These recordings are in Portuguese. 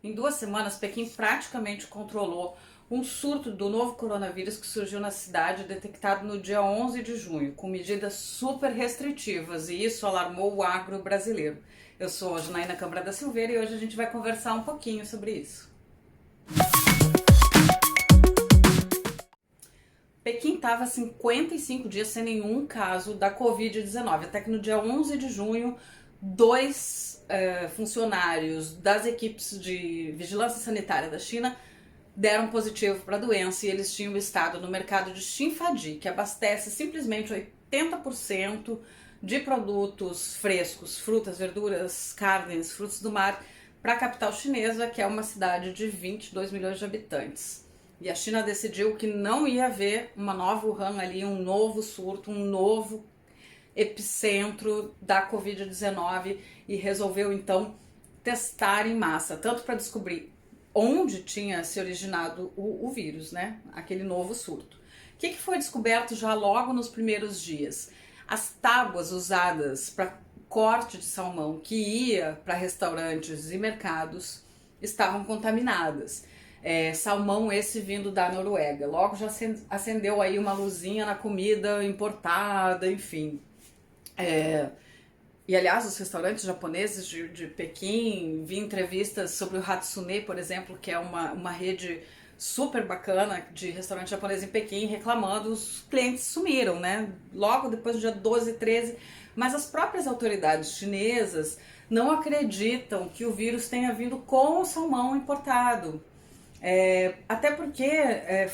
Em 2 semanas, Pequim praticamente controlou um surto do novo coronavírus que surgiu na cidade, detectado no dia 11 de junho, com medidas super restritivas, e isso alarmou o agro brasileiro. Eu sou a Janaína Câmara da Silveira e hoje a gente vai conversar um pouquinho sobre isso. Pequim estava 55 dias sem nenhum caso da Covid-19, até que no dia 11 de junho, dois funcionários das equipes de vigilância sanitária da China deram positivo para a doença e eles tinham estado no mercado de Xinfadi, que abastece simplesmente 80% de produtos frescos, frutas, verduras, carnes, frutos do mar, para a capital chinesa, que é uma cidade de 22 milhões de habitantes. E a China decidiu que não ia haver uma nova Wuhan ali, um novo surto, um novo epicentro da Covid-19 e resolveu então testar em massa, tanto para descobrir onde tinha se originado o vírus, né? Aquele novo surto. O que foi descoberto já logo nos primeiros dias? As tábuas usadas para corte de salmão que ia para restaurantes e mercados estavam contaminadas. Salmão esse vindo da Noruega. Logo já acendeu aí uma luzinha na comida importada, enfim. E aliás, os restaurantes japoneses de Pequim, vi entrevistas sobre o Hatsune, por exemplo, que é uma rede super bacana de restaurante japonês em Pequim, reclamando, os clientes sumiram, né? Logo depois do dia 12 e 13, mas as próprias autoridades chinesas não acreditam que o vírus tenha vindo com o salmão importado. Até porque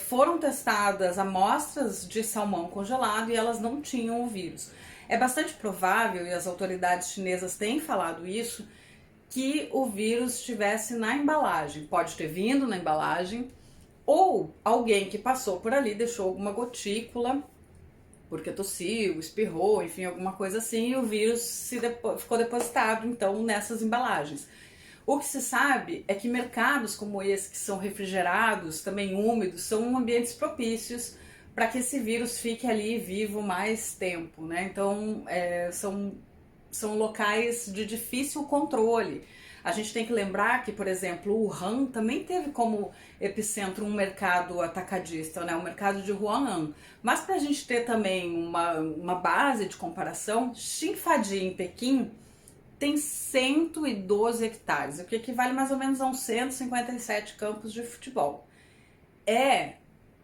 foram testadas amostras de salmão congelado e elas não tinham o vírus. É bastante provável, e as autoridades chinesas têm falado isso, que o vírus estivesse na embalagem. Pode ter vindo na embalagem, ou alguém que passou por ali deixou alguma gotícula, porque tossiu, espirrou, enfim, alguma coisa assim, e o vírus ficou depositado, então, nessas embalagens. O que se sabe é que mercados como esse, que são refrigerados, também úmidos, são ambientes propícios para que esse vírus fique ali vivo mais tempo, né? Então, são locais de difícil controle. A gente tem que lembrar que, por exemplo, o Wuhan também teve como epicentro um mercado atacadista, né? O mercado de Huanan. Mas para a gente ter também uma base de comparação, Xinfadi em Pequim tem 112 hectares, o que equivale mais ou menos a uns 157 campos de futebol. É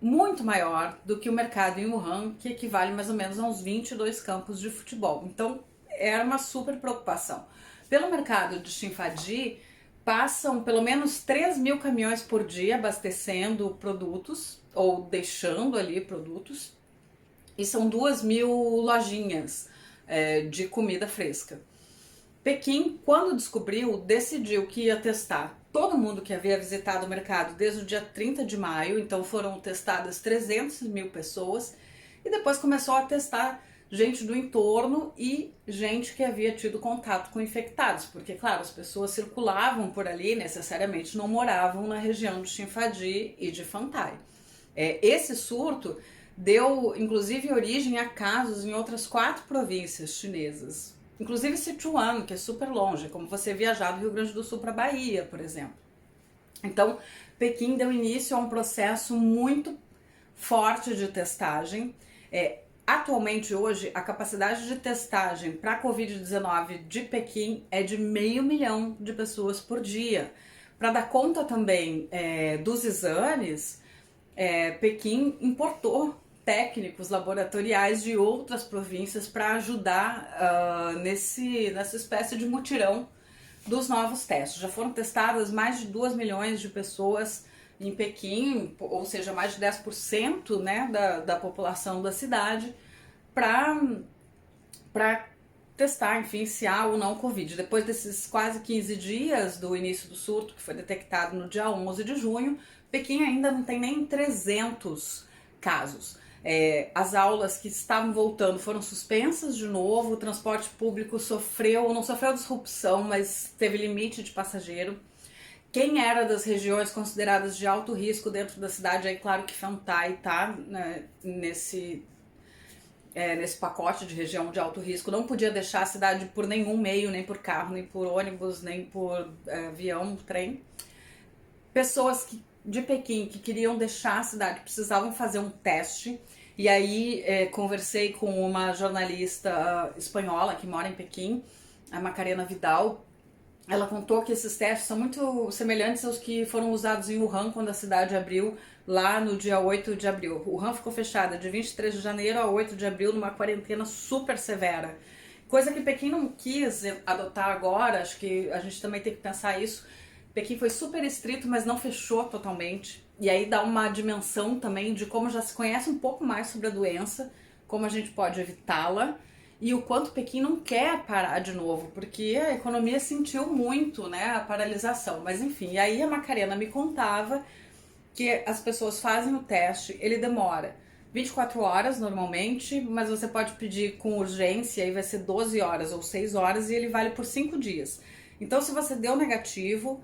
muito maior do que o mercado em Wuhan, que equivale mais ou menos a uns 22 campos de futebol. Então, era uma super preocupação. Pelo mercado de Xinfadi, passam pelo menos 3 mil caminhões por dia abastecendo produtos, ou deixando ali produtos, e são 2 mil lojinhas de comida fresca. Pequim, quando descobriu, decidiu que ia testar todo mundo que havia visitado o mercado desde o dia 30 de maio, então foram testadas 300 mil pessoas, e depois começou a testar gente do entorno e gente que havia tido contato com infectados, porque, claro, as pessoas circulavam por ali, necessariamente não moravam na região de Xinfadi e de Fantai. Esse surto deu, inclusive, origem a casos em outras 4 províncias chinesas, inclusive Sichuan, que é super longe, como você viajar do Rio Grande do Sul para Bahia, por exemplo. Então, Pequim deu início a um processo muito forte de testagem. Atualmente, hoje, a capacidade de testagem para a Covid-19 de Pequim é de 500 mil de pessoas por dia. Para dar conta também dos exames, Pequim importou técnicos laboratoriais de outras províncias para ajudar nessa espécie de mutirão dos novos testes. Já foram testadas mais de 2 milhões de pessoas em Pequim, ou seja, mais de 10%, né, da população da cidade, para testar, enfim, se há ou não Covid. Depois desses quase 15 dias do início do surto, que foi detectado no dia 11 de junho, Pequim ainda não tem nem 300 casos. As aulas que estavam voltando foram suspensas de novo, o transporte público não sofreu disrupção, mas teve limite de passageiro. Quem era das regiões consideradas de alto risco dentro da cidade, aí claro que Fantai está, né, nesse pacote de região de alto risco, não podia deixar a cidade por nenhum meio, nem por carro, nem por ônibus, nem por avião, trem. pessoas de Pequim que queriam deixar a cidade precisavam fazer um teste. E aí conversei com uma jornalista espanhola que mora em Pequim, a Macarena Vidal. Ela contou que esses testes são muito semelhantes aos que foram usados em Wuhan quando a cidade abriu lá no dia 8 de abril. Wuhan ficou fechada de 23 de janeiro a 8 de abril numa quarentena super severa. Coisa que Pequim não quis adotar agora, acho que a gente também tem que pensar isso. Pequim foi super estrito, mas não fechou totalmente. E aí dá uma dimensão também de como já se conhece um pouco mais sobre a doença, como a gente pode evitá-la e o quanto Pequim não quer parar de novo, porque a economia sentiu muito, né, a paralisação. Mas enfim, e aí a Macarena me contava que as pessoas fazem o teste, ele demora 24 horas normalmente, mas você pode pedir com urgência, aí vai ser 12 horas ou 6 horas e ele vale por 5 dias. Então se você deu negativo,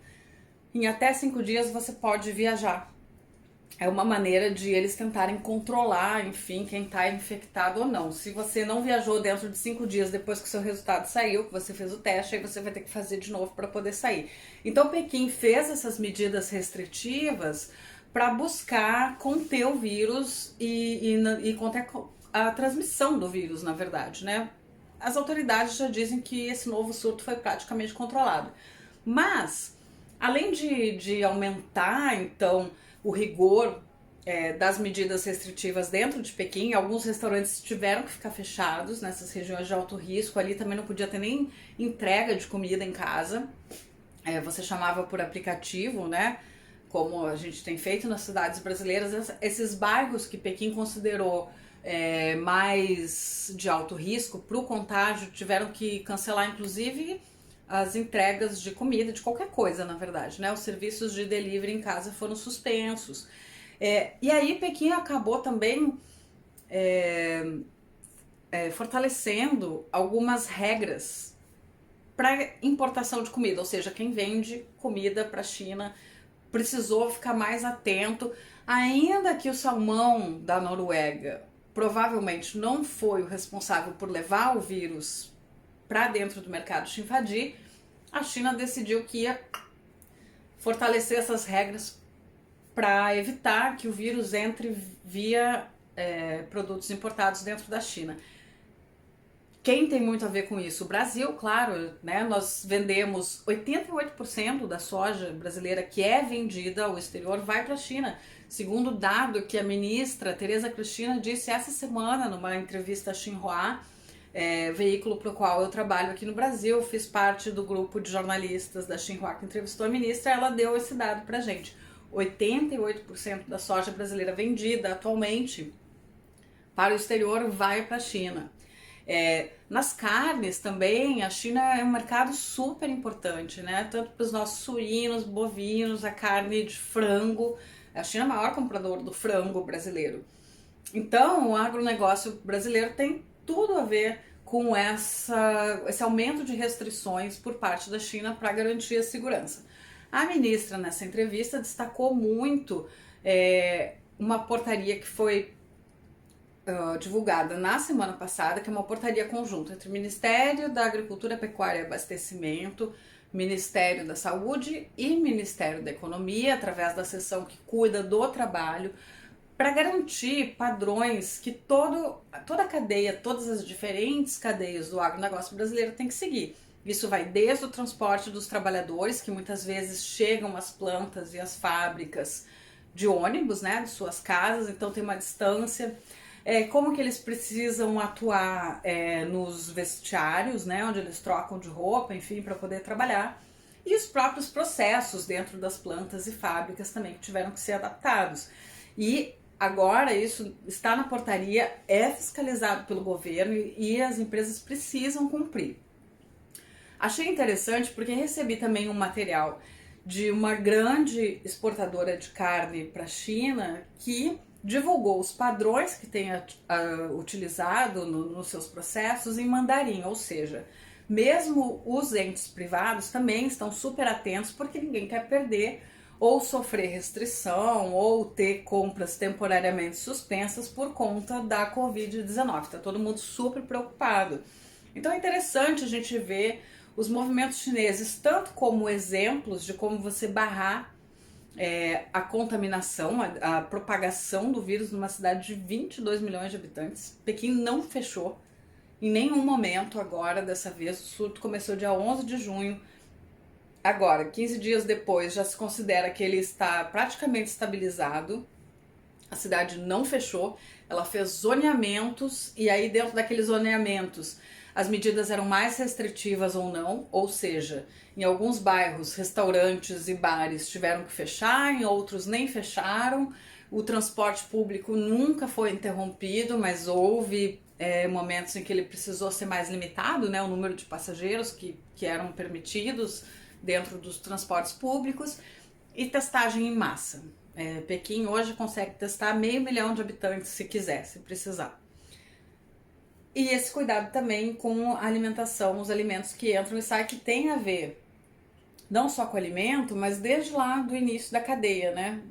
em até 5 dias você pode viajar. É uma maneira de eles tentarem controlar, enfim, quem está infectado ou não. Se você não viajou dentro de 5 dias depois que o seu resultado saiu, que você fez o teste, aí você vai ter que fazer de novo para poder sair. Então Pequim fez essas medidas restritivas para buscar conter o vírus e conter a transmissão do vírus, na verdade, né? As autoridades já dizem que esse novo surto foi praticamente controlado. Mas, além de aumentar, então, o rigor das medidas restritivas dentro de Pequim, alguns restaurantes tiveram que ficar fechados nessas regiões de alto risco. Ali também não podia ter nem entrega de comida em casa. Você chamava por aplicativo, né? Como a gente tem feito nas cidades brasileiras. Esses bairros que Pequim considerou mais de alto risco para o contágio tiveram que cancelar, inclusive, as entregas de comida, de qualquer coisa, na verdade, né? Os serviços de delivery em casa foram suspensos. E aí Pequim acabou também fortalecendo algumas regras para importação de comida, ou seja, quem vende comida para a China precisou ficar mais atento, ainda que o salmão da Noruega provavelmente não foi o responsável por levar o vírus para dentro do mercado Xinfadi, a China decidiu que ia fortalecer essas regras para evitar que o vírus entre via produtos importados dentro da China. Quem tem muito a ver com isso? O Brasil, claro, né? Nós vendemos 88% da soja brasileira que é vendida ao exterior vai para a China, segundo o dado que a ministra Tereza Cristina disse essa semana numa entrevista a Xinhua, veículo para o qual eu trabalho aqui no Brasil. Fiz parte do grupo de jornalistas da Xinhua que entrevistou a ministra. Ela deu esse dado pra gente: 88% da soja brasileira vendida atualmente para o exterior vai para a China. Nas carnes também, a China é um mercado super importante, né? Tanto para os nossos suínos, bovinos, a carne de frango. A China é o maior comprador do frango brasileiro. Então, o agronegócio brasileiro tem tudo a ver com esse aumento de restrições por parte da China para garantir a segurança. A ministra, nessa entrevista, destacou muito uma portaria que foi divulgada na semana passada, que é uma portaria conjunta entre o Ministério da Agricultura, Pecuária e Abastecimento, Ministério da Saúde e Ministério da Economia, através da seção que cuida do trabalho, para garantir padrões que toda a cadeia, todas as diferentes cadeias do agronegócio brasileiro tem que seguir. Isso vai desde o transporte dos trabalhadores, que muitas vezes chegam às plantas e às fábricas de ônibus, né, de suas casas, então tem uma distância. Como que eles precisam atuar nos vestiários, né, onde eles trocam de roupa, enfim, para poder trabalhar. E os próprios processos dentro das plantas e fábricas também que tiveram que ser adaptados. E agora isso está na portaria, é fiscalizado pelo governo e as empresas precisam cumprir. Achei interessante porque recebi também um material de uma grande exportadora de carne para a China que divulgou os padrões que tem utilizado nos seus processos em mandarim, ou seja, mesmo os entes privados também estão super atentos porque ninguém quer perder ou sofrer restrição ou ter compras temporariamente suspensas por conta da Covid-19. Está todo mundo super preocupado. Então é interessante a gente ver os movimentos chineses tanto como exemplos de como você barrar a contaminação, a propagação do vírus numa cidade de 22 milhões de habitantes. Pequim não fechou em nenhum momento agora, dessa vez. O surto começou dia 11 de junho. Agora, 15 dias depois, já se considera que ele está praticamente estabilizado. A cidade não fechou, ela fez zoneamentos, e aí dentro daqueles zoneamentos as medidas eram mais restritivas ou não, ou seja, em alguns bairros, restaurantes e bares tiveram que fechar, em outros nem fecharam, o transporte público nunca foi interrompido, mas houve momentos em que ele precisou ser mais limitado, né, o número de passageiros que eram permitidos dentro dos transportes públicos, e testagem em massa. Pequim hoje consegue testar 500 mil de habitantes se quiser, se precisar. E esse cuidado também com a alimentação, os alimentos que entram e saem, que tem a ver não só com o alimento, mas desde lá do início da cadeia, né?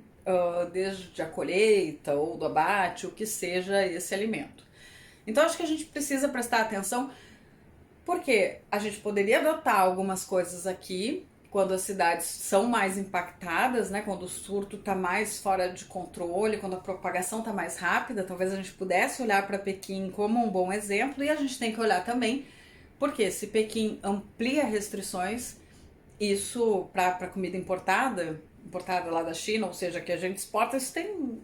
Desde a colheita ou do abate, o que seja esse alimento. Então acho que a gente precisa prestar atenção, porque a gente poderia adotar algumas coisas aqui quando as cidades são mais impactadas, né, quando o surto está mais fora de controle, quando a propagação está mais rápida. Talvez a gente pudesse olhar para Pequim como um bom exemplo, e a gente tem que olhar também, porque se Pequim amplia restrições, isso para comida importada lá da China, ou seja, que a gente exporta, isso tem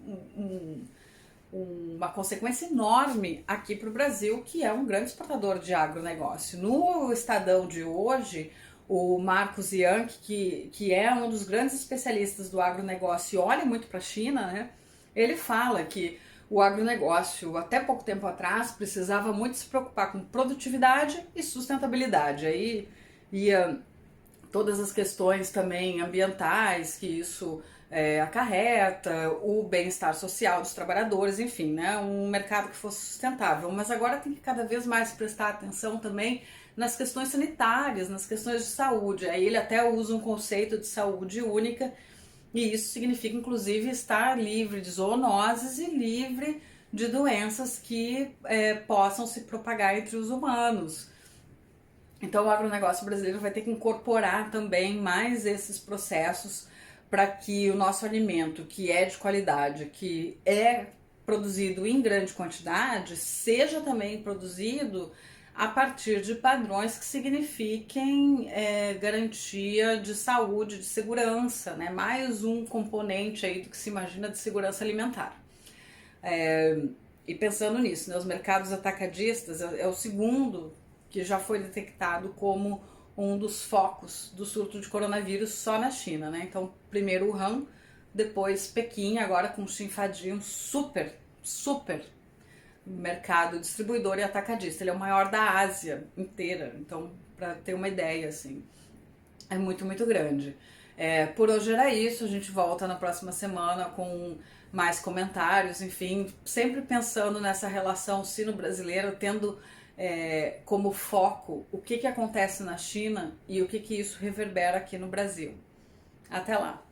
uma consequência enorme aqui para o Brasil, que é um grande exportador de agronegócio. No Estadão de hoje, o Marcos Yankee, que é um dos grandes especialistas do agronegócio e olha muito para a China, né? Ele fala que o agronegócio, até pouco tempo atrás, precisava muito se preocupar com produtividade e sustentabilidade. Aí ia todas as questões também ambientais que isso acarreta, o bem-estar social dos trabalhadores, enfim, né? Um mercado que fosse sustentável. Mas agora tem que cada vez mais prestar atenção também nas questões sanitárias, nas questões de saúde. Aí ele até usa um conceito de saúde única, e isso significa inclusive estar livre de zoonoses e livre de doenças que possam se propagar entre os humanos. Então o agronegócio brasileiro vai ter que incorporar também mais esses processos para que o nosso alimento, que é de qualidade, que é produzido em grande quantidade, seja também produzido a partir de padrões que signifiquem garantia de saúde, de segurança, né? Mais um componente aí do que se imagina de segurança alimentar. E pensando nisso, né, os mercados atacadistas é o segundo que já foi detectado como um dos focos do surto de coronavírus só na China, né? Então, primeiro Wuhan, depois Pequim, agora com Xinfadi, um super mercado distribuidor e atacadista. Ele é o maior da Ásia inteira, então, para ter uma ideia, assim, é muito grande. Por hoje era isso, a gente volta na próxima semana com mais comentários, enfim, sempre pensando nessa relação sino-brasileira, tendo como foco o que acontece na China e o que isso reverbera aqui no Brasil. Até lá!